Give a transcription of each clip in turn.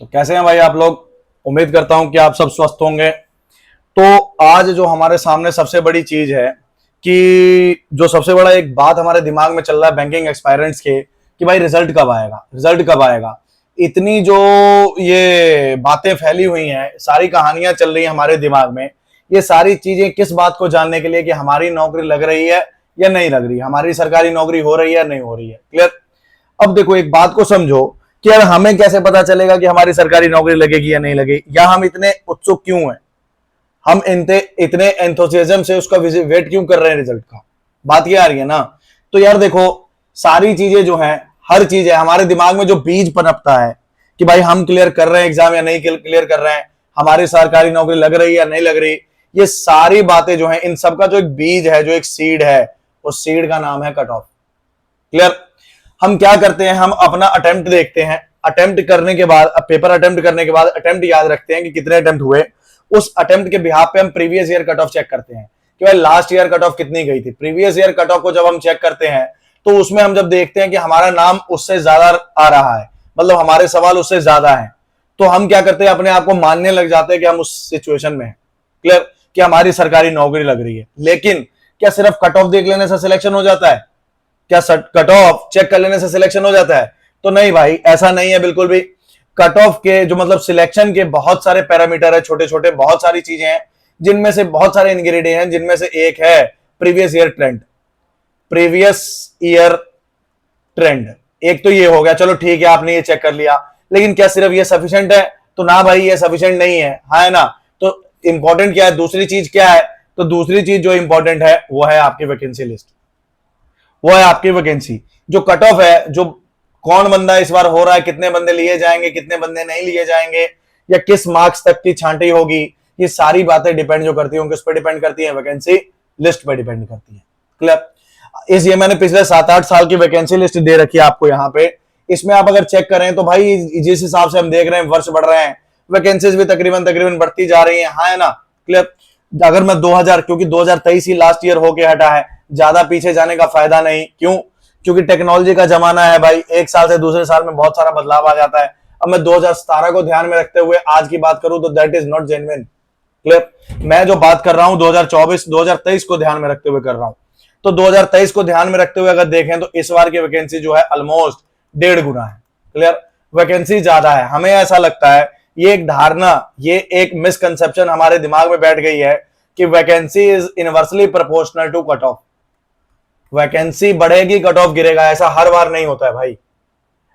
तो कैसे हैं भाई आप लोग। उम्मीद करता हूं कि आप सब स्वस्थ होंगे। तो आज जो हमारे सामने सबसे बड़ी चीज है कि जो सबसे बड़ा एक बात हमारे दिमाग में चल रहा है बैंकिंग एक्सपायरेंट्स के, कि भाई रिजल्ट कब आएगा, रिजल्ट कब आएगा। इतनी जो ये बातें फैली हुई हैं, सारी कहानियां चल रही हैं हमारे दिमाग में। ये सारी चीजें किस बात को जानने के लिए कि हमारी नौकरी लग रही है या नहीं लग रही, हमारी सरकारी नौकरी हो रही है या नहीं हो रही है। क्लियर। अब देखो एक बात को समझो कि यार हमें कैसे पता चलेगा कि हमारी सरकारी नौकरी लगेगी या नहीं लगेगी, या हम इतने उत्सुक क्यों हैं, हम इतने एंथुसियाज्म से उसका वेट क्यों कर रहे हैं रिजल्ट का। बात ये आ रही है ना। तो यार देखो सारी चीजें जो हैं, हर चीज है हमारे दिमाग में जो बीज पनपता है कि भाई हम क्लियर कर रहे हैं एग्जाम या नहीं क्लियर कर रहे हैं, हमारी सरकारी नौकरी लग रही है या नहीं लग रही, ये सारी बातें जो हैं इन सबका जो एक बीज है, जो एक सीड है, उस सीड का नाम है कट ऑफ। क्लियर। हम क्या करते हैं, हम अपना अटेम्प्ट देखते हैं, अटेम्प्ट करने के बाद, पेपर अटेम्प्ट करने के बाद अटेम्प्ट याद रखते हैं कि कितने अटेम्प्ट हुए। उस अटेम्प्ट के बिहाफ पे हम previous year cut off check करते हैं कि भाई लास्ट ईयर कट ऑफ कितनी गई थी। प्रीवियस ईयर कट ऑफ को जब हम चेक करते हैं तो उसमें हम जब देखते हैं कि हमारा नाम उससे ज्यादा आ रहा है, मतलब हमारे सवाल उससे ज्यादा है, तो हम क्या करते हैं, अपने आप को मानने लग जाते हैं कि हम उस सिचुएशन में हैं। क्लियर। कि हमारी सरकारी नौकरी लग रही है। लेकिन क्या सिर्फ कट ऑफ देख लेने से सिलेक्शन हो जाता है? क्या कट ऑफ चेक कर लेने से सिलेक्शन हो जाता है? तो नहीं भाई, ऐसा नहीं है बिल्कुल भी। कट ऑफ के जो मतलब सिलेक्शन के बहुत सारे पैरामीटर है, छोटे छोटे बहुत सारी चीजें हैं, जिनमें से बहुत सारे इंग्रेडिएंट हैं, जिनमें से एक है previous year trend. Previous year trend एक तो ये हो गया, चलो ठीक है आपने ये चेक कर लिया, लेकिन क्या सिर्फ ये सफिशिएंट है? तो ना भाई, ये सफिशिएंट नहीं है, हाँ है ना। तो इंपॉर्टेंट क्या है, दूसरी चीज क्या है? तो दूसरी चीज जो इंपॉर्टेंट है वो है आपकी वैकेंसी लिस्ट, वो है आपकी वैकेंसी। जो कट ऑफ है, जो कौन बंदा इस बार हो रहा है, कितने बंदे लिए जाएंगे, कितने बंदे नहीं लिए जाएंगे, या किस मार्क्स तक की छांटी होगी, ये सारी बातें डिपेंड जो करती हैं किस पे डिपेंड करती है, वैकेंसी लिस्ट पे डिपेंड करती है। क्लियर। इस ये मैंने पिछले 7-8 साल की वैकेंसी लिस्ट दे रखी है आपको यहाँ पे। इसमें आप अगर चेक करें तो भाई जिस हिसाब से हम देख रहे हैं वर्ष बढ़ रहे हैं, वैकेंसीज भी तकरीबन तकरीबन बढ़ती जा रही है, हाँ है ना। क्लियर। अगर मैं 2000, क्योंकि 2023 ही लास्ट ईयर होके हटा है, ज्यादा पीछे जाने का फायदा नहीं। क्यों? क्योंकि टेक्नोलॉजी का जमाना है भाई, एक साल से दूसरे साल में बहुत सारा बदलाव आ जाता है। अब मैं 2017 को ध्यान में रखते हुए आज की बात करूं तो that is not genuine. Clear. मैं जो बात कर रहा हूं 2024 2023 को ध्यान में रखते हुए कर रहा हूं। तो 2023 को ध्यान में रखते हुए अगर देखें तो इस बार की वैकेंसी जो है ऑलमोस्ट 1.5 गुना है। क्लियर। वैकेंसी ज्यादा है। हमें ऐसा लगता है, ये एक धारणा, ये एक मिसकंसेप्शन हमारे दिमाग में बैठ गई है कि vacancy is inversely proportional to cut off. Vacancy बढ़ेगी कट ऑफ गिरेगा, ऐसा हर बार नहीं होता है भाई,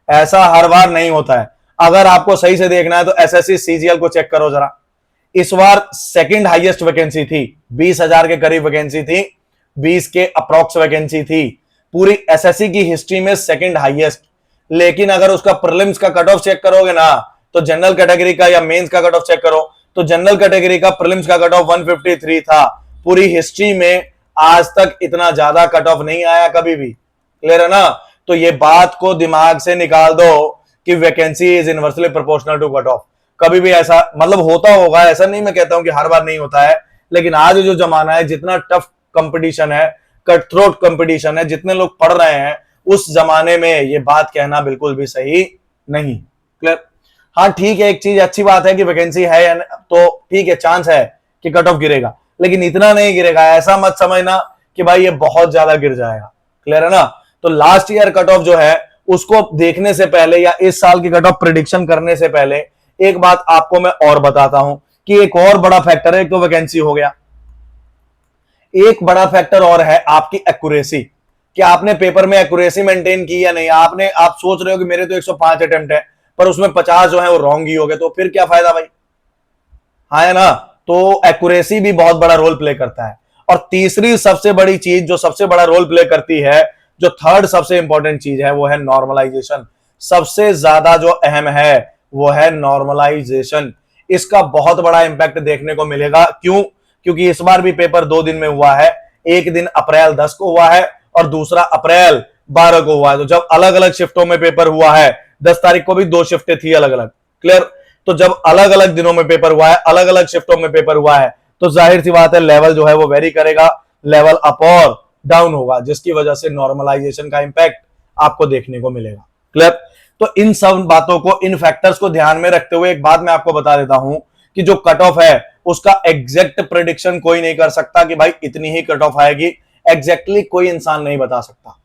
ऐसा हर बार नहीं होता है। अगर आपको सही से देखना है तो एसएससी सीजीएल को चेक करो जरा। इस बार सेकंड हाईएस्ट वैकेंसी थी, 20,000 के करीब वैकेंसी थी, 20 के अप्रॉक्स वैकेंसी थी, पूरी एसएससी की हिस्ट्री में सेकंड हाईएस्ट। लेकिन अगर उसका प्रीलिम्स का कट ऑफ चेक करोगे ना, तो जनरल कैटेगरी का या मेंस का कट ऑफ चेक करो तो जनरल कैटेगरी का प्रीलिम्स का कट ऑफ 153 था। पूरी हिस्ट्री में आज तक इतना ज्यादा कट ऑफ नहीं आया कभी भी। क्लियर है ना। तो ये बात को दिमाग से निकाल दो कि vacancy is inversely proportional to cut off. कभी भी ऐसा मतलब होता होगा, ऐसा नहीं मैं कहता हूं कि हर बार नहीं होता है, लेकिन आज जो जमाना है, जितना टफ कंपटीशन है, कट थ्रोट कंपटीशन है, जितने लोग पढ़ रहे हैं, उस जमाने में ये बात कहना बिल्कुल भी सही नहीं। क्लियर। हाँ ठीक है, एक चीज अच्छी बात है कि वैकेंसी है तो ठीक है, चांस है कि कट ऑफ गिरेगा, लेकिन इतना नहीं गिरेगा। ऐसा मत समझना कि भाई ये बहुत ज्यादा गिर जाएगा। क्लियर है ना। तो लास्ट ईयर कट ऑफ जो है उसको देखने से पहले या इस साल की कट ऑफ प्रिडिक्शन करने से पहले एक बात आपको मैं और बताता हूं कि एक और बड़ा फैक्टर है। एक तो वैकेंसी हो गया, एक बड़ा फैक्टर और है आपकी एक्यूरेसी, कि आपने पेपर में एक्यूरेसी मेंटेन की या नहीं। आप सोच रहे हो कि मेरे तो 105 अटेम्प्ट है, पर उसमें 50 जो है वो रॉन्ग ही हो गए, तो फिर क्या फायदा भाई, हाँ है ना। तो एक्यूरेसी भी बहुत बड़ा रोल प्ले करता है। और तीसरी सबसे बड़ी चीज जो सबसे बड़ा रोल प्ले करती है, जो थर्ड सबसे इंपॉर्टेंट चीज है, वो है नॉर्मलाइजेशन। सबसे ज्यादा जो अहम है वो है नॉर्मलाइजेशन। इसका बहुत बड़ा इंपैक्ट देखने को मिलेगा। क्यों? क्योंकि इस बार भी पेपर 2 दिन में हुआ है। एक दिन अप्रैल 10 को हुआ है और दूसरा अप्रैल 12 को हुआ है। तो जब अलग अलग शिफ्टों में पेपर हुआ है, 10 तारीख को भी 2 शिफ्टें थी अलग अलग। क्लियर। तो जब अलग अलग दिनों में पेपर हुआ है, अलग अलग शिफ्टों में पेपर हुआ है, तो जाहिर सी बात है लेवल जो है वो वेरी करेगा, लेवल अप और डाउन होगा, जिसकी वजह से नॉर्मलाइजेशन का इंपैक्ट आपको देखने को मिलेगा। क्लियर। तो इन सब बातों को, इन फैक्टर्स को ध्यान में रखते हुए एक बात मैं आपको बता देता हूं कि जो कट ऑफ है उसका एग्जैक्ट प्रेडिक्शन कोई नहीं कर सकता कि भाई इतनी ही कट ऑफ आएगी। एग्जैक्टली कोई इंसान नहीं बता सकता,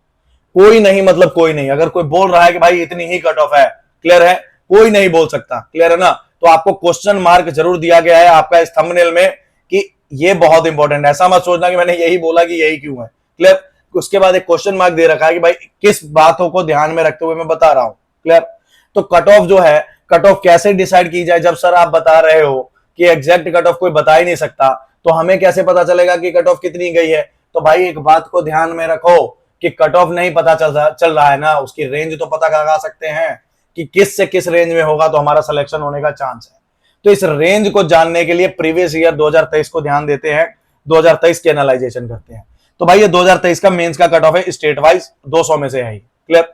कोई नहीं, मतलब कोई नहीं। अगर कोई बोल रहा है कि भाई इतनी ही कट ऑफ है, क्लियर है, कोई नहीं बोल सकता, क्लियर है ना। तो आपको क्वेश्चन मार्क जरूर दिया गया है आपका इस थंबनेल में कि ये बहुत इंपॉर्टेंट है। ऐसा मत सोचना कि मैंने यही बोला कि यही क्यों है, क्लियर। उसके बाद एक क्वेश्चन मार्क दे रखा है कि भाई किस बातों को ध्यान में रखते हुए मैं बता रहा हूं, क्लियर। तो कट ऑफ जो है, कट ऑफ कैसे डिसाइड की जाए, जब सर आप बता रहे हो कि एग्जैक्ट कट ऑफ कोई बता ही नहीं सकता, तो हमें कैसे पता चलेगा कि कट ऑफ कितनी गई है। तो भाई एक बात को ध्यान में रखो कि कट ऑफ नहीं पता चल रहा है ना, उसकी रेंज तो पता लगा सकते हैं कि किस से किस रेंज में होगा तो हमारा सिलेक्शन होने का चांस है। तो इस रेंज को जानने के लिए प्रीवियस ईयर 2023 को ध्यान देते हैं, 2023 की एनालाइजेशन करते हैं। तो भाई ये 2023 का मेंस का कट ऑफ है, स्टेट वाइज 200 में से है, क्लियर।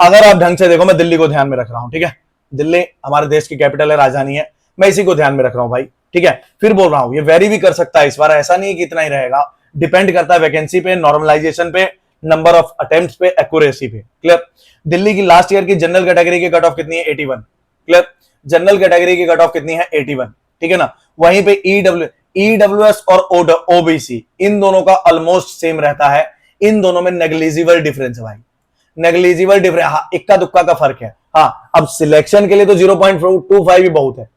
अगर आप ढंग से देखो, मैं दिल्ली को ध्यान में रख रहा हूं, ठीक है, दिल्ली हमारे देश की कैपिटल है, राजधानी है, मैं इसी को ध्यान में रख रहा हूं भाई, ठीक है। फिर बोल रहा हूं ये वेरी भी कर सकता है इस बार, ऐसा नहीं है कि इतना ही रहेगा, डिपेंड करता है वैकेंसी पे, नॉर्मलाइजेशन पे, नंबर ऑफ अटेम्प्ट्स पे, एक्यूरेसी पे, क्लियर। दिल्ली की लास्ट ईयर की जनरल कैटेगरी की कट ऑफ कितनी है, 81, क्लियर। जनरल कैटेगरी की कट ऑफ कितनी है, 81, ठीक है ना। वहीं पे ईडब्ल्यूएस और ओबीसी, इन दोनों का ऑलमोस्ट सेम रहता है, इन दोनों में नेग्लिजिबल डिफरेंस है भाई, नेग्लिजिबल डिफरेंस, हाँ, इक्का दुक्का का फर्क है। हाँ, अब सिलेक्शन के लिए तो 0.25 भी बहुत है,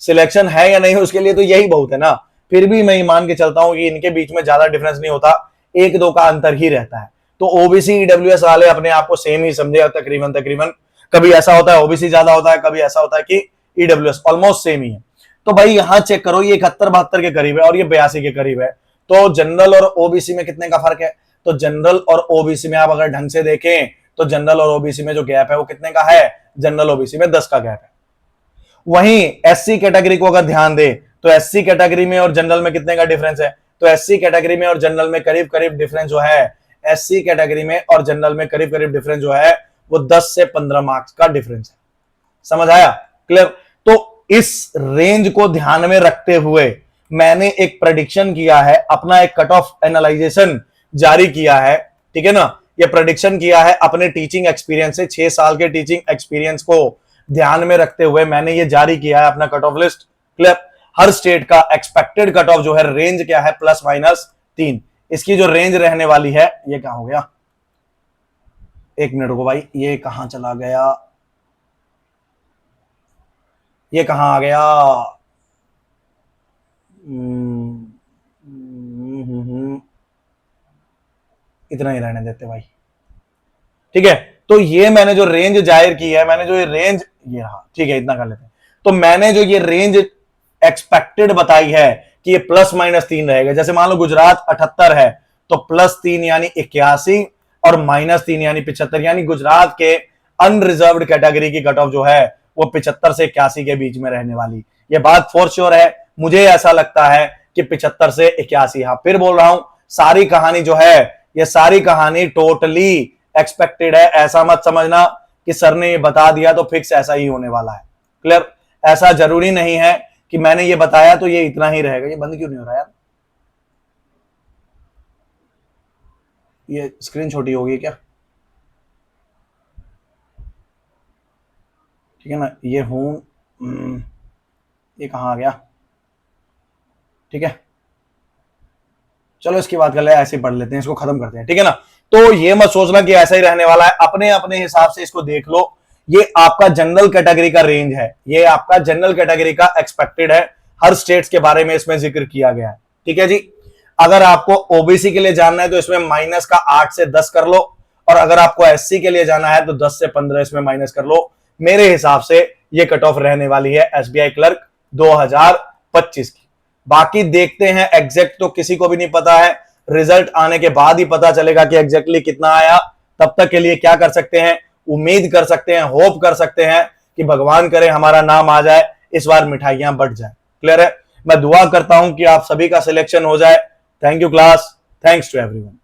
सिलेक्शन है या नहीं उसके लिए तो यही बहुत है ना। फिर भी मैं मान के चलता हूं कि इनके बीच में ज्यादा डिफरेंस नहीं होता, 1-2 का अंतर ही रहता है। तो ओबीसी ईडब्ल्यूएस वाले अपने आप को सेम ही समझे तकरीबन, कभी ऐसा होता है ओबीसी ज्यादा होता है, कभी ऐसा होता है कि ईडब्ल्यूएस, ऑलमोस्ट सेम ही है। तो भाई यहां चेक करो, ये 71-72 के करीब है और ये 82 के करीब है। तो जनरल और ओबीसी में कितने का फर्क है, तो जनरल और ओबीसी में आप अगर ढंग से देखें तो जनरल और ओबीसी में जो गैप है वो कितने का है, जनरल ओबीसी में 10 का गैप है। वहीं एससी कैटेगरी को अगर ध्यान दे तो एससी कैटेगरी में और जनरल में कितने का डिफरेंस है, तो एससी कैटेगरी में और जनरल में करीब करीब डिफरेंस जो है, एससी कैटेगरी में और जनरल में करीब करीब डिफरेंस जो है वो 10 से 15 मार्क्स का डिफरेंस है। समझ आया, क्लियर। तो इस रेंज को ध्यान में रखते हुए मैंने एक प्रेडिक्शन किया है, अपना एक कट ऑफ एनालाइजेशन जारी किया है, ठीक है ना। ये प्रेडिक्शन किया है अपने टीचिंग एक्सपीरियंस से, 6 साल के टीचिंग एक्सपीरियंस को ध्यान में रखते हुए मैंने ये जारी किया है अपना कट ऑफ लिस्ट, क्लियर। हर स्टेट का एक्सपेक्टेड कट ऑफ जो है, रेंज क्या है, +-3, इसकी जो रेंज रहने वाली है, ये क्या हो गया, एक मिनट को भाई, ये कहां चला गया, ये कहां आ गया, इतना ही रहने देते भाई, ठीक है। तो ये मैंने जो रेंज जाहिर की है, मैंने जो ये रेंज, ये रहा, ठीक है, इतना कर लेते हैं। तो मैंने जो ये रेंज एक्सपेक्टेड बताई है कि ये +-3 रहेगा। जैसे मान लो गुजरात 78 है तो +3 यानी 81 और -3 यानी 75, यानी गुजरात के अनरिजर्व्ड कैटेगरी की कट ऑफ जो है वो 75 से 81 के बीच में रहने वाली, ये बात फॉर श्योर है। मुझे ऐसा लगता है कि 75 से 81। हाँ, फिर बोल रहा हूं, सारी कहानी जो है, ये सारी कहानी टोटली एक्सपेक्टेड है। ऐसा मत समझना कि सर ने ये बता दिया तो फिक्स ऐसा ही होने वाला है, क्लियर। ऐसा जरूरी नहीं है कि मैंने ये बताया तो ये इतना ही रहेगा। ये बंद क्यों नहीं हो रहा यार, ये स्क्रीन छोटी होगी क्या, ठीक है ना। ये हूं, ये कहां आ गया, ठीक है, चलो इसकी बात कर ले, ऐसे पढ़ लेते हैं, इसको खत्म करते हैं, ठीक है ना। तो ये मत सोचना कि ऐसा ही रहने वाला है, अपने अपने हिसाब से इसको देख लो। ये आपका जनरल कैटेगरी का रेंज है, ये आपका जनरल कैटेगरी का एक्सपेक्टेड है, हर स्टेट्स के बारे में इसमें जिक्र किया गया है, ठीक है जी। अगर आपको ओबीसी के लिए जानना है तो इसमें -8 से 10 कर लो, और अगर आपको एससी के लिए जाना है तो 10 से 15 इसमें माइनस कर लो। मेरे हिसाब से ये कट ऑफ रहने वाली है एसबीआई क्लर्क 2025 की। बाकी देखते हैं, एग्जैक्ट तो किसी को भी नहीं पता है, रिजल्ट आने के बाद ही पता चलेगा कि एग्जैक्टली कितना आया। तब तक के लिए क्या कर सकते हैं, उम्मीद कर सकते हैं, होप कर सकते हैं कि भगवान करे हमारा नाम आ जाए, इस बार मिठाइयां बढ़ जाए, क्लियर है। मैं दुआ करता हूं कि आप सभी का सिलेक्शन हो जाए। Thank you class, thanks to everyone.